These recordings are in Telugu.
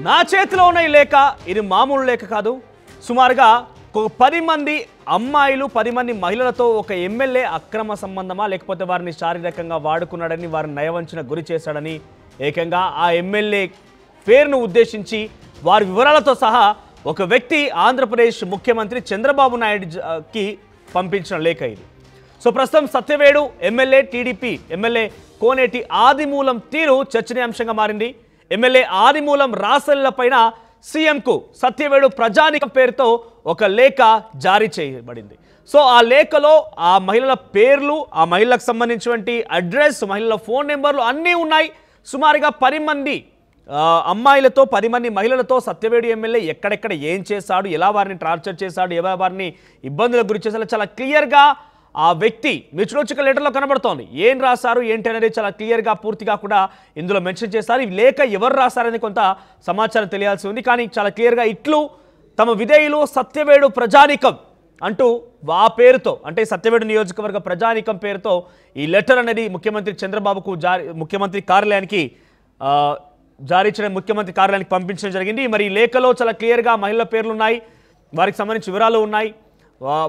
నా చేతిలో ఉన్న ఈ లేఖ ఇది మామూలు లేఖ కాదు. సుమారుగా 10 మంది అమ్మాయిలు 10 మంది మహిళలతో ఒక ఎమ్మెల్యే అక్రమ సంబంధమా లేకపోతే వారిని శారీరకంగా వాడుకున్నాడని వారిని నయవంచన గురి చేశాడని ఏకంగా ఆ ఎమ్మెల్యే పేరును ఉద్దేశించి వారి వివరాలతో సహా ఒక వ్యక్తి ఆంధ్రప్రదేశ్ ముఖ్యమంత్రి చంద్రబాబు నాయుడుకి పంపించిన లేఖ ఇది. సో ప్రస్తుతం సత్యవేడు ఎమ్మెల్యే టీడీపీ ఎమ్మెల్యే కోనేటి ఆదిమూలం తీరు చర్చనీయాంశంగా మారింది. ఎమ్మెల్యే ఆదిమూలం రాసెళ్లపైన సీఎంకు సత్యవేడు ప్రజానికం పేరుతో ఒక లేఖ జారీ చేయబడింది. సో ఆ లేఖలో ఆ మహిళల పేర్లు, ఆ మహిళలకు సంబంధించినటువంటి అడ్రస్, మహిళల ఫోన్ నెంబర్లు అన్నీ ఉన్నాయి. సుమారుగా 10 మంది అమ్మాయిలతో 10 మంది మహిళలతో సత్యవేడు ఎమ్మెల్యే ఎక్కడెక్కడ ఏం చేశాడు, ఎలా వారిని టార్చర్ చేశాడు, ఎలా వారిని ఇబ్బందులకు గురి చేశాడు చాలా క్లియర్గా ఆ వ్యక్తి మీరు చూడొచ్చు లెటర్లో కనబడుతోంది. ఏం రాశారు ఏంటి అనేది చాలా క్లియర్గా పూర్తిగా కూడా ఇందులో మెన్షన్ చేశారు. ఈ లేఖ ఎవరు రాశారని కొంత సమాచారం తెలియాల్సి ఉంది. కానీ చాలా క్లియర్గా ఇట్లు తమ విధేయులు సత్యవేడు ప్రజానికం అంటూ ఆ పేరుతో అంటే సత్యవేడు నియోజకవర్గ ప్రజానికం పేరుతో ఈ లెటర్ అనేది ముఖ్యమంత్రి చంద్రబాబుకు ముఖ్యమంత్రి కార్యాలయానికి జారీ చేయడం ముఖ్యమంత్రి కార్యాలయానికి పంపించడం జరిగింది. మరి ఈ లేఖలో చాలా క్లియర్గా మహిళల పేర్లు ఉన్నాయి, వారికి సంబంధించిన వివరాలు ఉన్నాయి,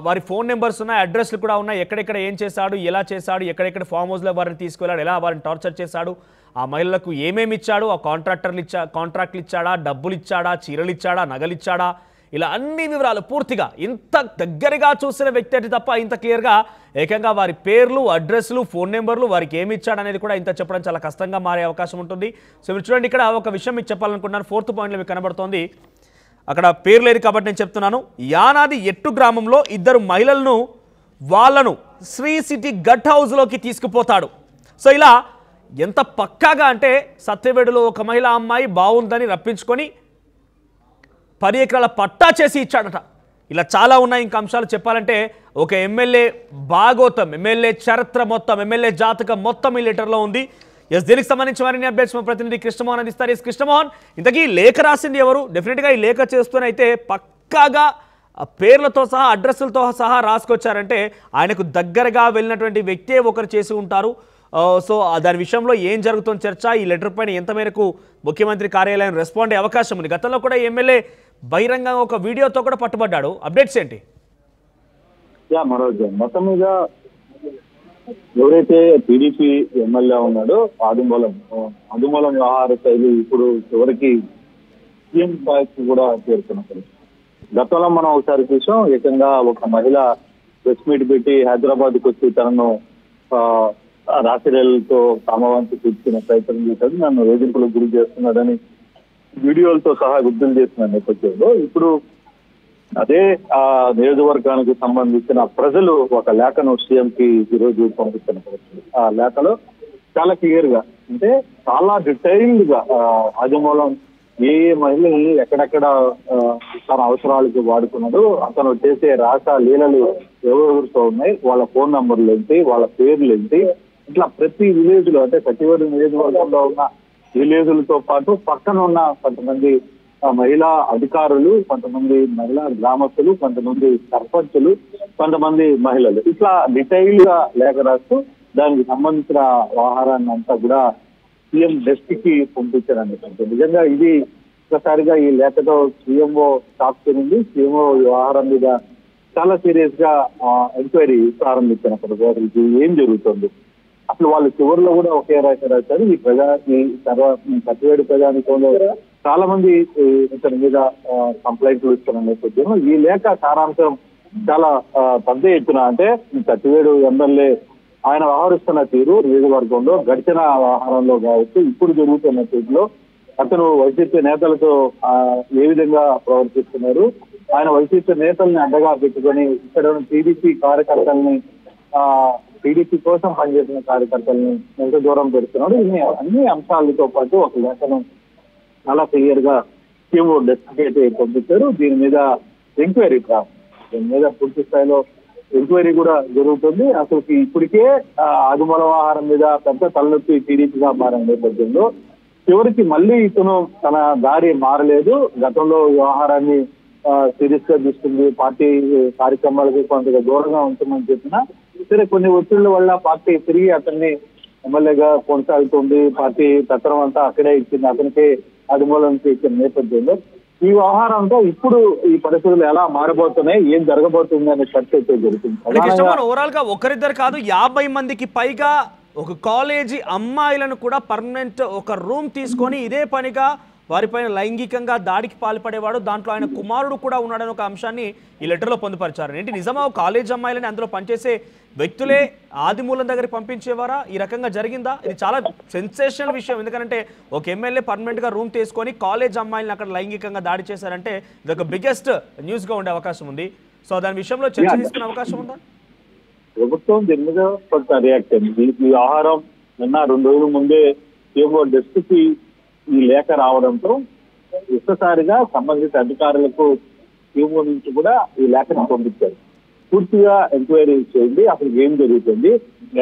వారి ఫోన్ నెంబర్స్ ఉన్నాయి, అడ్రస్లు కూడా ఉన్నాయి, ఎక్కడెక్కడ ఏం చేశాడు, ఎలా చేశాడు, ఎక్కడెక్కడ ఫామ్ హౌస్లో వారిని తీసుకెళ్ళాడు, ఎలా వారిని టార్చర్ చేశాడు, ఆ మహిళలకు ఏమేమి ఇచ్చాడు, ఆ కాంట్రాక్ట్లు ఇచ్చాడా, డబ్బులు ఇచ్చాడా, చీరలు ఇచ్చాడా, నగలు ఇచ్చాడా, ఇలా అన్ని వివరాలు పూర్తిగా ఇంత దగ్గరగా చూసిన వ్యక్తి అంటే తప్ప ఇంత క్లియర్గా ఏకంగా వారి పేర్లు, అడ్రస్లు, ఫోన్ నెంబర్లు, వారికి ఏమి ఇచ్చాడు అనేది కూడా ఇంత చెప్పడం చాలా కష్టంగా మారే అవకాశం ఉంటుంది. సో మీరు చూడండి, ఇక్కడ ఒక విషయం మీకు చెప్పాలనుకుంటున్నాను. 4th పాయింట్లో మీకు కనబడుతోంది, అక్కడ పేరు లేదు కాబట్టి నేను చెప్తున్నాను. యానాది ఎట్టు గ్రామంలో 2 మహిళలను వాళ్ళను శ్రీ సిటీ గట్ హౌస్లోకి తీసుకుపోతాడు. సో ఇలా ఎంత పక్కాగా అంటే సత్యవేడులో ఒక మహిళ అమ్మాయి బాగుందని రప్పించుకొని 10 ఎకరాల పట్టా చేసి ఇచ్చాడట. ఇలా చాలా ఉన్నాయి. ఇంకా అంశాలు చెప్పాలంటే ఒక ఎమ్మెల్యే భాగోతం, ఎమ్మెల్యే చరిత్ర మొత్తం, ఎమ్మెల్యే జాతకం మొత్తం ఈ లెటర్లో ఉంది. దీనికి సంబంధించి మరిన్ని అప్డేట్స్ మా ప్రతినిధి కృష్ణమోహన్ అందిస్తారు. కృష్ణమోహన్, ఇంతకీ లేఖ రాసింది ఎవరు? డెఫినెట్గా ఈ లేఖ చేస్తూనైతే పక్కాగా పేర్లతో సహా అడ్రస్లతో సహా రాసుకొచ్చారంటే ఆయనకు దగ్గరగా వెళ్ళినటువంటి వ్యక్తే ఒకరు చేసి ఉంటారు. సో దాని విషయంలో ఏం జరుగుతుంది చర్చ, ఈ లెటర్ పైన ఎంత మేరకు ముఖ్యమంత్రి కార్యాలయం రెస్పాండ్ అయ్యే అవకాశం ఉంది? గతంలో కూడా ఎమ్మెల్యే బహిరంగంగా ఒక వీడియోతో కూడా పట్టుబడ్డాడు. అప్డేట్స్ ఏంటి? మనోజ్, మొత్తం మీద ఎవరైతే టీడీపీ ఎమ్మెల్యే ఉన్నాడో ఆదిమూలం వ్యవహార శైలి ఇప్పుడు చివరికి సీఎం స్థాయికి కూడా చేరుతున్న గతంలో మనం ఒకసారి చూసాం. ఏకంగా ఒక మహిళ ప్రెస్ మీట్ పెట్టి హైదరాబాద్కి వచ్చి తనను రాసిరేలతో కామవంతి తీర్చిన ప్రయత్నం చేశాడు, నన్ను వేధింపులకు గురి చేస్తున్నాడని వీడియోలతో సహా విడుదల చేసిన నేపథ్యంలో ఇప్పుడు అదే ఆ నియోజకవర్గానికి సంబంధించిన ప్రజలు ఒక లేఖను సీఎం కి ఈరోజు పంపిస్తున్న పరిస్థితి. ఆ లేఖలో చాలా క్లియర్ గా అంటే చాలా డీటెయిల్డ్ గా ఆదిమూలం ఏ మహిళల్ని ఎక్కడెక్కడ తన అవసరాలకు వాడుకున్నాడు, అతను చేసే రాస లీలలు ఎవరెవరితో ఉన్నాయి, వాళ్ళ ఫోన్ నంబర్లు ఏంటి, వాళ్ళ పేర్లు ఏంటి, ఇట్లా ప్రతి విలేజ్ లో అంటే సత్యవేడు నియోజకవర్గంలో ఉన్న విలేజులతో పాటు పక్కన ఉన్న కొంతమంది మహిళా అధికారులు, కొంతమంది మహిళా గ్రామస్తులు, కొంతమంది సర్పంచులు, కొంతమంది మహిళలు, ఇట్లా డీటెయిల్ గా లేఖ రాస్తూ దానికి సంబంధించిన వ్యవహారాన్ని అంతా కూడా సీఎం డెస్క్ కి పంపించారని. నిజంగా ఇది ఒకసారిగా ఈ లేఖతో సీఎంఓ షాక్ చేరింది. సీఎంఓ వ్యవహారం మీద చాలా సీరియస్ గా ఎంక్వైరీ ప్రారంభించినప్పుడు ఇది ఏం జరుగుతుంది, అసలు వాళ్ళు చివరిలో కూడా ఒకే రాక రాశారు. ఈ సత్యవేడు ప్రజానికంలో చాలా మంది ఇతని మీద కంప్లైంట్లు ఇస్తున్న నేపథ్యంలో ఈ లేఖ సారాంశం చాలా పెద్ద ఎత్తున అంటే సత్యవేడు ఎమ్మెల్యే ఆయన వ్యవహరిస్తున్న తీరు నియోజకవర్గంలో గడిచిన వ్యవహారంలో కావచ్చు, ఇప్పుడు జరుగుతున్న తీరులో అతను వైసీపీ నేతలతో ఏ విధంగా ప్రవర్తిస్తున్నారు, ఆయన వైసీపీ నేతల్ని అడ్డగా పెట్టుకొని ఇక్కడ టీడీపీ కార్యకర్తల్ని టీడీపీ కోసం పనిచేసిన కార్యకర్తల్ని ఎంత దూరం పెడుతున్నాడు, అన్ని అంశాలతో పాటు ఒక లేఖను చాలా క్లియర్ గా సీఎంఓ డెస్క్ అయితే పంపించారు. దీని మీద ఎంక్వైరీ దీని మీద పూర్తి స్థాయిలో ఎంక్వైరీ కూడా జరుగుతుంది. అసలు ఇప్పటికే ఆదిమూల వ్యవహారం మీద పెద్ద తలనొప్పి టీడీపీగా మారిన నేపథ్యంలో చివరికి మళ్ళీ ఇతను తన దారి మారలేదు. గతంలో వ్యవహారాన్ని సీరియస్ గా తీసుకుంది, పార్టీ కార్యక్రమాలకి కొంత దూరంగా ఉంటుందని చెప్పినా సరే కొన్ని ఒత్తిళ్ల వల్ల పార్టీ తిరిగి అతన్ని ఎమ్మెల్యేగా కొనసాగుతుంది, పార్టీ పత్రం అంతా అక్కడే ఇచ్చింది, అతనికి ఆదిమూలం చేసిన నేపథ్యంలో ఈ వ్యవహారంతో ఇప్పుడు ఈ పరిస్థితులు ఎలా మారబోతున్నాయి, ఏం జరగబోతుంది అనే చర్చ అయితే జరుగుతుంది. ఓవరాల్ గా ఒకరిద్దరు కాదు 50 మందికి పైగా ఒక కాలేజీ అమ్మాయిలను కూడా పర్మనెంట్ ఒక రూమ్ తీసుకొని ఇదే పనిగా వారిపైన లైంగికంగా దాడికి పాల్పడేవాడు, దాంట్లో ఆయన కుమారుడు కూడా ఉన్నాడని ఒక అంశాన్ని ఈ లెటర్లో పొందుపరిచారు. ఏంటి నిజమా కాలేజ్ అమ్మాయిలని అందులో పనిచేసే వ్యక్తులే ఆదిమూలం దగ్గరికి పంపించేవారా? ఈ రకంగా జరిగిందా? ఇది చాలా సెన్సేషనల్ విషయం. ఎందుకంటే ఒక ఎమ్మెల్యే పర్మనెంట్గా రూమ్ తీసుకొని కాలేజ్ అమ్మాయిలను అక్కడ లైంగికంగా దాడి చేశారంటే ఇది ఒక బిగ్గెస్ట్ న్యూస్గా ఉండే అవకాశం ఉంది. సో దాని విషయంలో చర్చ తీసుకునే అవకాశం ఉందా? ప్రభుత్వం దీని మీద కొంత రియాక్ట్ అయింది. ఈ ఆహారం నిన్న 2 రోజుల ముందే ఏమో డెస్క్కి ఈ లేఖ రావడంతో ఒక్కసారిగా సంబంధిత అధికారులకు ఏమో నుంచి కూడా ఈ లేఖను పంపించారు. పూర్తిగా ఎంక్వైరీ చేయండి, అసలు ఏం జరుగుతుంది,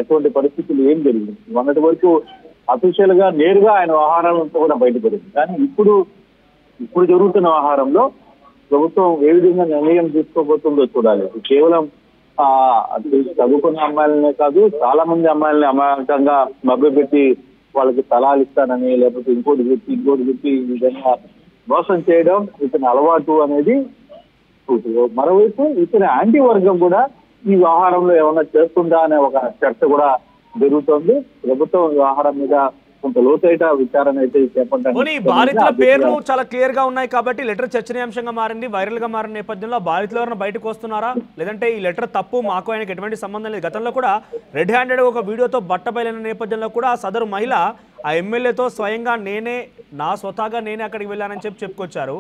ఎటువంటి పరిస్థితులు ఏం జరిగింది. మొన్నటి వరకు అఫీషియల్ గా నేరుగా ఆయన వ్యవహారాలంతా కూడా బయటపడింది. కానీ ఇప్పుడు జరుగుతున్న వ్యవహారంలో ప్రభుత్వం ఏ విధంగా నిర్ణయం తీసుకోబోతుందో చూడాలి. కేవలం చదువుకున్న అమ్మాయిలనే కాదు, చాలా మంది అమ్మాయిలని అమాయకంగా మభ్యపెట్టి వాళ్ళకి స్థలాలు ఇస్తానని, లేకపోతే ఇంకోటి చెప్పి ఈ విధంగా మోసం చేయడం ఇతని అలవాటు అనేది. మరోవైపు ఇతని యాంటీ వర్గం కూడా ఈ వ్యవహారంలో ఏమన్నా చేస్తుందా అనే ఒక చర్చ కూడా జరుగుతోంది. ప్రభుత్వం వ్యవహారం మీద కొంత లోతైన విచారణ అయితే చేపట్టారు. బాధితుల పేర్లు చాలా క్లియర్ గా ఉన్నాయి కాబట్టి లెటర్ చర్చనీయాంశంగా మారింది, వైరల్ గా మారిన నేపథ్యంలో బాధితులు ఎవరైనా బయటకు వస్తున్నారా, లేదంటే ఈ లెటర్ తప్పు, మాకు ఆయనకు ఎటువంటి సంబంధం లేదు. గతంలో కూడా రెడ్ హ్యాండెడ్ ఒక వీడియోతో బట్టబయలైన నేపథ్యంలో కూడా సదరు మహిళ ఆ ఎమ్మెల్యేతో స్వయంగా నా స్వతహాగా నేనే అక్కడికి వెళ్ళానని చెప్పుకొచ్చారు.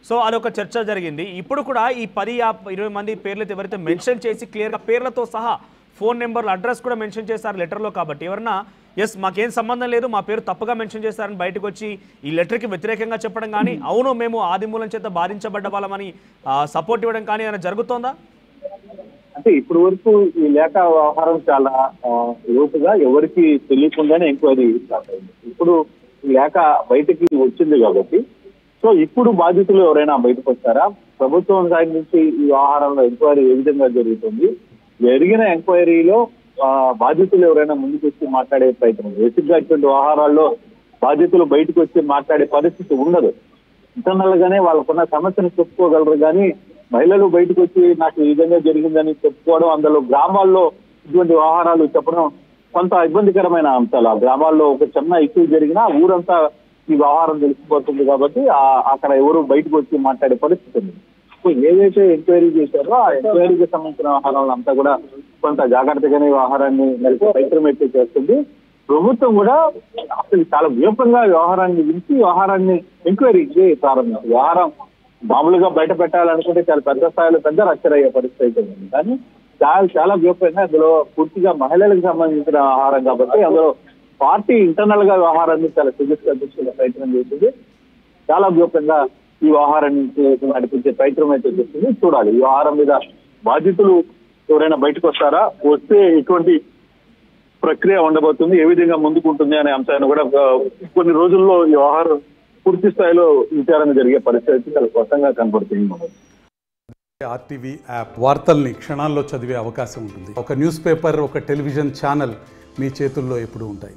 సో అదొక చర్చ జరిగింది. ఇప్పుడు కూడా ఈ 10-20 మంది పేర్లతో ఎవరైతే మెన్షన్ చేసి క్లియర్గా పేర్లతో సహా ఫోన్ నెంబర్లు, అడ్రస్ కూడా మెన్షన్ చేశారు లెటర్లో. కాబట్టి ఎవరన్నా ఎస్ మాకేం సంబంధం లేదు, మా పేరు తప్పుగా మెన్షన్ చేశారని బయటకు వచ్చి ఈ లెటర్కి వ్యతిరేకంగా చెప్పడం కానీ, అవును మేము ఆదిమూలం చేత బాధించబడ్డ వాళ్ళమని సపోర్ట్ ఇవ్వడం కానీ ఏమైనా జరుగుతోందా? అంటే ఇప్పుడు వరకు ఈ లేఖ వ్యవహారం చాలా లోతుగా ఎవరికి తెలియకుండానే ఎంక్వైరీ స్టార్ట్ అయింది. ఇప్పుడు ఈ లేఖ బయటకి వచ్చింది కాబట్టి సో ఇప్పుడు బాధితులు ఎవరైనా బయటకు వస్తారా, ప్రభుత్వం సైడ్ నుంచి ఈ వ్యవహారంలో ఎంక్వైరీ ఏ విధంగా జరుగుతుంది, జరిగిన ఎంక్వైరీలో బాధితులు ఎవరైనా ముందుకు వచ్చి మాట్లాడే ప్రయత్నం. బేసిక్ గా ఇటువంటి వ్యవహారాల్లో బాధితులు బయటకు వచ్చి మాట్లాడే పరిస్థితి ఉండదు. ఇంటర్నల్ గానే వాళ్ళకున్న సమస్యను చెప్పుకోగలరు. కానీ మహిళలు బయటకు వచ్చి నాకు ఈ విధంగా జరిగిందని చెప్పుకోవడం, అందులో గ్రామాల్లో ఇటువంటి వ్యవహారాలు చెప్పడం కొంత ఇబ్బందికరమైన అంశాలు. ఆ గ్రామాల్లో ఒక చిన్న ఇష్యూ జరిగినా ఊరంతా ఈ వ్యవహారం తెలిసిపోతుంది. కాబట్టి అక్కడ ఎవరు బయటకు వచ్చి మాట్లాడే పరిస్థితి ఉంది. ఏదైతే ఎంక్వైరీ చేశారో ఆ ఎంక్వైరీకి సంబంధించిన వ్యవహారాలను అంతా కూడా కొంత జాగ్రత్తగానే వ్యవహారాన్ని ప్రయత్నం అయితే చేస్తుంది. ప్రభుత్వం కూడా అసలు చాలా వ్యూపంగా వ్యవహారాన్ని వించి వ్యవహారాన్ని ఎంక్వైరీకి ప్రారంభించింది. వ్యవహారం మామూలుగా బయట పెట్టాలనుకుంటే చాలా పెద్ద స్థాయిలో పెద్ద రచ్చర్ అయ్యే పరిస్థితి అయితే ఉంది. కానీ చాలా వ్యూపంగా అందులో పూర్తిగా మహిళలకు సంబంధించిన వ్యవహారం కాబట్టి అందులో పార్టీ ఇంటర్నల్ గా వ్యవహారాన్ని చాలా సీరియస్గా తీసుకునే ప్రయత్నం చేసింది. చాలా వ్యూపంగా ఈ వ్యవహారాన్ని నడిపించే ప్రయత్నం అయితే చేస్తుంది. చూడాలి ఈ వ్యవహారం మీద బాధితులు ఎవరైనా బయటకు వస్తారా, వస్తే ఎటువంటి ప్రక్రియ ఉండబోతుంది, ఏ విధంగా ముందుకుంటుంది అనే అంశాన్ని కూడా కొన్ని రోజుల్లో ఈ వ్యవహారం పూర్తి స్థాయిలో విచారణ జరిగే పరిస్థితి చాలా స్పష్టంగా కనబడుతుంది. ఆర్టీవీ యాప్ వార్తల్ని క్షణాల్లో చదివే అవకాశం ఉంటుంది. ఒక న్యూస్ పేపర్, ఒక టెలివిజన్ ఛానల్ మీ చేతుల్లో ఎప్పుడూ ఉంటాయి.